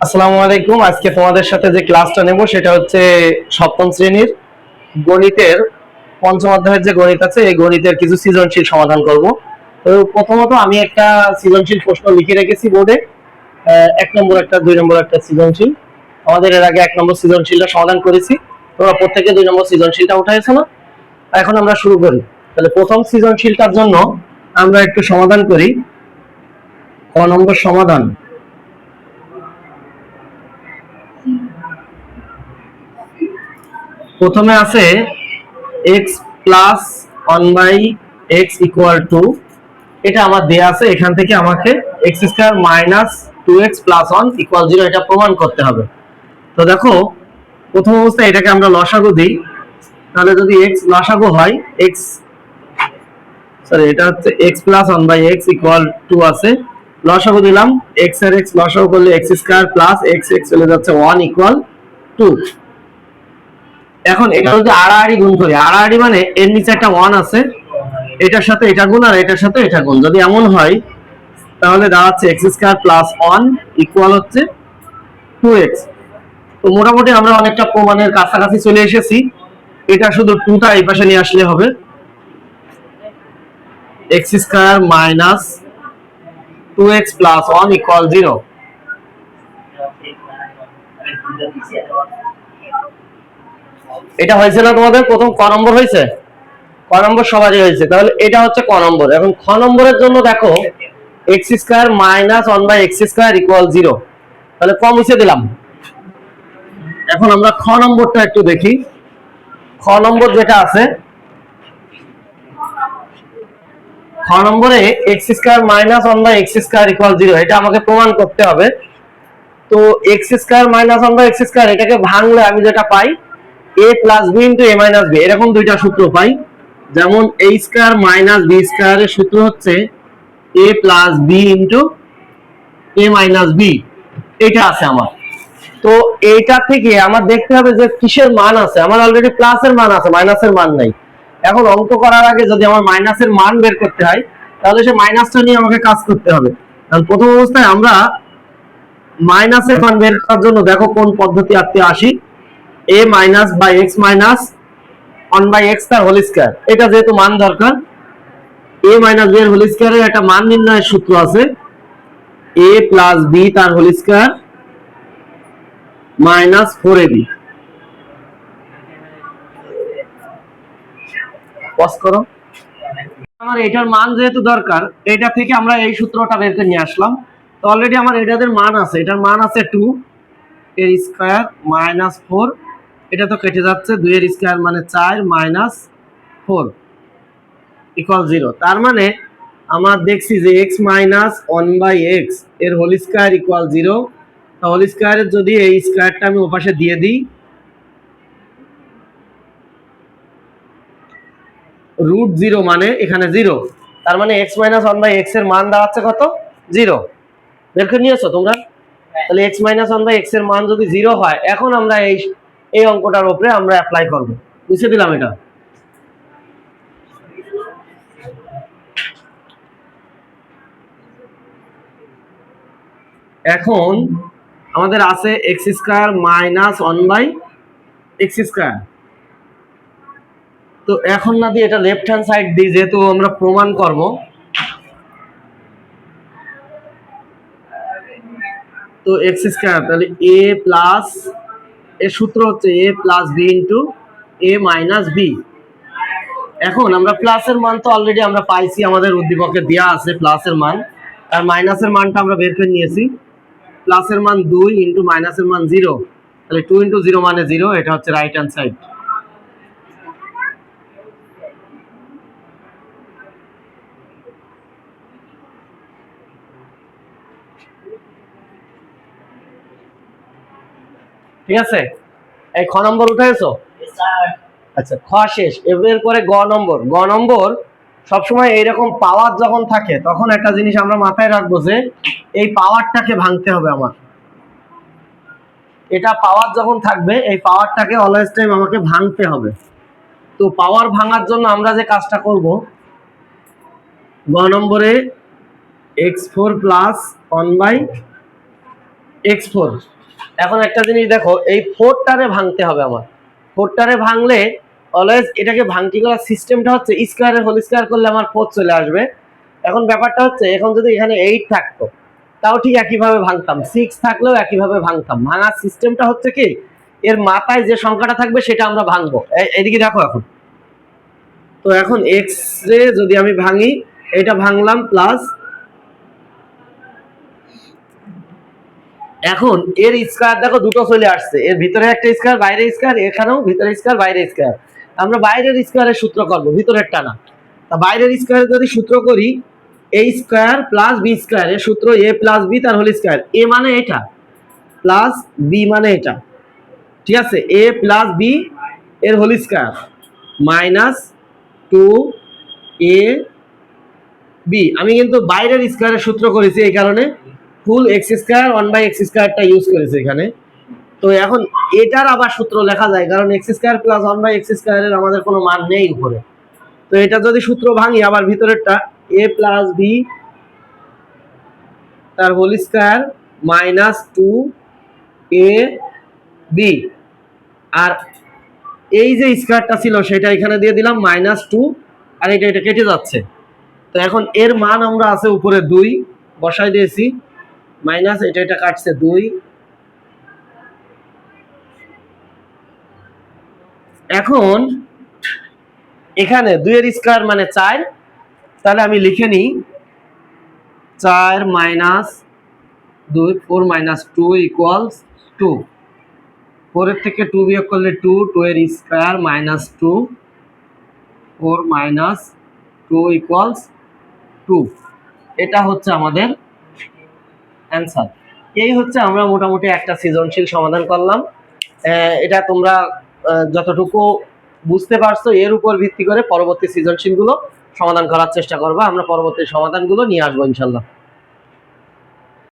আসসালামু আলাইকুম। আজকে তোমাদের সাথে যে ক্লাসটা নেব সেটা হচ্ছে সপ্তম শ্রেণীর গণিতের পঞ্চম অধ্যায়ের যে গণিত আছে এই গণিতের কিছু সৃজনশীল সমাধান করব। তো প্রথমত আমি একটা সৃজনশীল প্রশ্ন লিখে রেখেছি বোর্ডে, 1 নম্বর একটা 2 নম্বর একটা সৃজনশীল। আমাদের এর আগে 1 নম্বর সৃজনশীলটা সমাধান করেছি, তোমরা প্রত্যেকে 2 নম্বর সৃজনশীলটা উঠাইছো না? এখন আমরা শুরু করি। তাহলে প্রথম সৃজনশীলটার জন্য আমরা একটু সমাধান করি। ক নম্বর সমাধান। প্রথমে আছে x plus 1/x equal to, এটা আমার দেয়া আছে, এখান থেকে আমাকে x square minus 2x plus 1 equal 0 এটা প্রমাণ করতে হবে। তো দেখো, প্রথম অবস্থায় এটাকে আমরা লসাগু দিই, তাহলে যদি x লসাগু হয় x এটা হচ্ছে x প্লাস 1/x ইকুয়াল 2 আছে, লসাগু দিলাম, x আর x লসাগু করলে x square plus x x চলে যাচ্ছে 1 ইকুয়াল 2। এখন এটা যদি আড়াআড়ি গুণ করি, আড়াআড়ি মানে এর নিচে একটা 1 আছে, এটার সাথে এটা গুণ আর এটার সাথে এটা গুণ, যদি এমন হয় তাহলে দাঁড়াচ্ছে x স্কয়ার প্লাস 1 ইকুয়াল হচ্ছে 2x। তো মোটামুটি আমরা অনেকটা প্রমাণের কাছাকাছি চলে এসেছি। এটা শুধু 2টা এই পাশে নিয়ে আসলে হবে, x square minus 2x plus 1 equal 0। এটা হয়েছে না তোমাদের? প্রথম ক নম্বর হয়েছে, ক নম্বর সবারই হয়েছে, তাহলে এটা হচ্ছে ক নম্বর। এখন খ নম্বরের জন্য দেখো x square minus 1/x square equal 0, তাহলে ক মুছে দিলাম। এখন আমরা খ নম্বরটা একটু দেখি। খ নম্বর যেটা আছে, খ নম্বরে x square minus 1/x square equal 0 এটা আমাকে প্রমাণ করতে হবে। তো x square minus 1/x square এটাকে ভাঙলে আমি যেটা পাই a plus b into a minus b, এরকম দুইটা সূত্র পাই। যেমন a স্কয়ার মাইনাস b স্কয়ারের সূত্র হচ্ছে a plus b into a minus b, এটা আছে আমার। তো এইটা থেকে আমার দেখতে হবে যে কিসের মান আছে। আমার অলরেডি প্লাসের মান আছে, মাইনাসের মান নাই। এখন অঙ্ক করার আগে যদি আমার মাইনাসের মান বের করতে হয় তাহলে সে মাইনাসটা নিয়ে আমাকে কাজ করতে হবে। কারণ প্রথম অবস্থায় আমরা মাইনাসের মান বের করার জন্য দেখো কোন পদ্ধতি আনতে আসি, a minus by x minus 1/x তার হোল স্কয়ার, এটা যেহেতু মান দরকার, a মাইনাস b এর হোল স্কয়ারের একটা মান নির্ণয়ের সূত্র আছে, a প্লাস b তার whole square minus 4ab। Pause করো। আমার এটার মান যেহেতু দরকার, এটা থেকে আমরা এই সূত্রটা বের করে নিয়ে আসলাম। তো অলরেডি আমার এটাদের মান আছে, এটার মান আছে 2 এর স্কয়ার মাইনাস 4, এটা তো কেটে যাচ্ছে, 2 এর স্কয়ার মানে 4 মাইনাস 4 ইকুয়াল 0। তার মানে আমরা দেখছি যে x মাইনাস 1/x এর হোল স্কয়ার ইকুয়াল 0। হোল স্কয়ারের যদি এই স্কয়ারটা আমি ওপাশে দিয়ে দিই, রুট 0 মানে এখানে 0, তার মানে x মাইনাস 1/x এর মান দাঁড়াচ্ছে কত? 0। বের করে নিয়েছো তোমরা? তাহলে x মাইনাস 1/x এর মান যদি 0 হয়, এখন আমরা এই অঙ্কটার উপরে আমরা অ্যাপ্লাই করব। বুঝে দিলাম এটা। এখন আমাদের আছে x square minus 1/x square. তো এখন না দিয়ে এটা লেফট হ্যান্ড সাইড দিয়ে, যেহেতু আমরা প্রমাণ করব, তো x স্কয়ার তাহলে a প্লাস, এর সূত্র হচ্ছে a plus b into a minus b। এখন আমরা প্লাসের মান তো অলরেডি আমরা পাইছি, আমাদের উদ্দীপকে দেওয়া আছে প্লাসের মান, আর মাইনাসের মানটা আমরা বের করে নিয়েছি। প্লাসের মান 2 ইন্টু মাইনাসের মান 0, তাহলে 2 ইন্টু 0 মানে 0, এটা হচ্ছে রাইট হ্যান্ড সাইড। ঠিক আছে, এই খ নম্বর উঠাইছো? আচ্ছা, খ শেষ। এর পরে গ নম্বর। গ নম্বর সবসময় এইরকম পাওয়ার যখন থাকে তখন একটা জিনিস আমরা মাথায় রাখবো যে এই পাওয়ারটাকে ভাঙতে হবে আমার। এটা পাওয়ার যখন থাকবে এই পাওয়ারটাকে অলওয়েজ টাইম আমাকে ভাঙতে হবে। তো পাওয়ার ভাঙার জন্য আমরা যে কাজটা করব, গ নম্বরে x4 প্লাস 1/x x4। এখন একটা জিনিস দেখো, এই 4টারে ভাঙতে হবে আমার। 4টারে ভাঙলে অলওয়েজ এটাকে ভাঙতি করার সিস্টেমটা হচ্ছে স্কয়ারের হোল স্কয়ার করলে আমার 4 চলে আসবে। এখন ব্যাপারটা হচ্ছে, এখন যদি এখানে 8 থাকতো তাও ঠিক একইভাবে ভাঙতাম, 6 থাকলেও একইভাবে ভাঙতাম। ভাঙার সিস্টেমটা হচ্ছে কি, এর মাথায় যে সংখ্যাটা থাকবে সেটা আমরা ভাঙবো। এদিকে দেখো এখন, তো এখন এক্স রে যদি আমি ভাঙি, এটা ভাঙলাম প্লাস, এখন এর স্কয়ার দেখো দুটো চলে আসছে, এর ভিতরে একটা স্কয়ার বাইরে স্কয়ার, এখানেও ভিতরে স্কয়ার বাইরে স্কয়ার। আমরা বাইরের স্কয়ারের সূত্র করব, ভিতরেরটা না। তা বাইরের স্কয়ারে যদি সূত্র করি, a square plus b square, এর সূত্র a প্লাস b তার হোল স্কয়ার। a মানে এটা প্লাস b মানে এটা, ঠিক আছে? a প্লাস b এর whole square minus 2a b। আমি কিন্তু বাইরের স্কয়ারের সূত্র করেছি, এই কারণে ফুল এক্স স্কয়ার 1/x স্কয়ারটা ইউজ করেছি এখানে। তো এখন এটার আবার সূত্র লেখা যায়, কারণ এক্স স্কয়ার প্লাস 1/x স্কয়ারের আমাদের কোনো মান নেই উপরে। তো এটা যদি সূত্র ভাঙি, আবার ভিতরেরটা a প্লাস b তার হোল স্কয়ার মাইনাস 2ab, আর এই যে স্কয়ারটা ছিল সেটা এখানে দিয়ে দিলাম মাইনাস 2, আর এটা কেটে যাচ্ছে। তো এখন এর মান আমরা আছে উপরে 2 বসাই দিয়েছি, মাইনাস এটা কাটছে 2। এখন এখানে 2 এর স্কয়ার মানে 4, তাহলে আমি লিখে নিই 4 মাইনাস 2, 4 মাইনাস 2 ইকুয়ালস 2। 4 এর থেকে 2 বিয়োগ করলে 2, 2 এর স্কয়ার মাইনাস 2, 4 মাইনাস 2 ইকুয়ালস 2। এটা হচ্ছে আমাদের অ্যান্সার। এই হচ্ছে আমরা মোটামুটি একটা সৃজনশীল সমাধান করলাম। এটা তোমরা যতটুকু বুঝতে পারছো এর উপর ভিত্তি করে পরবর্তী সৃজনশীলগুলো সমাধান করার চেষ্টা করবা। আমরা পরবর্তী সমাধানগুলো নিয়ে আসবো ইনশাল্লাহ।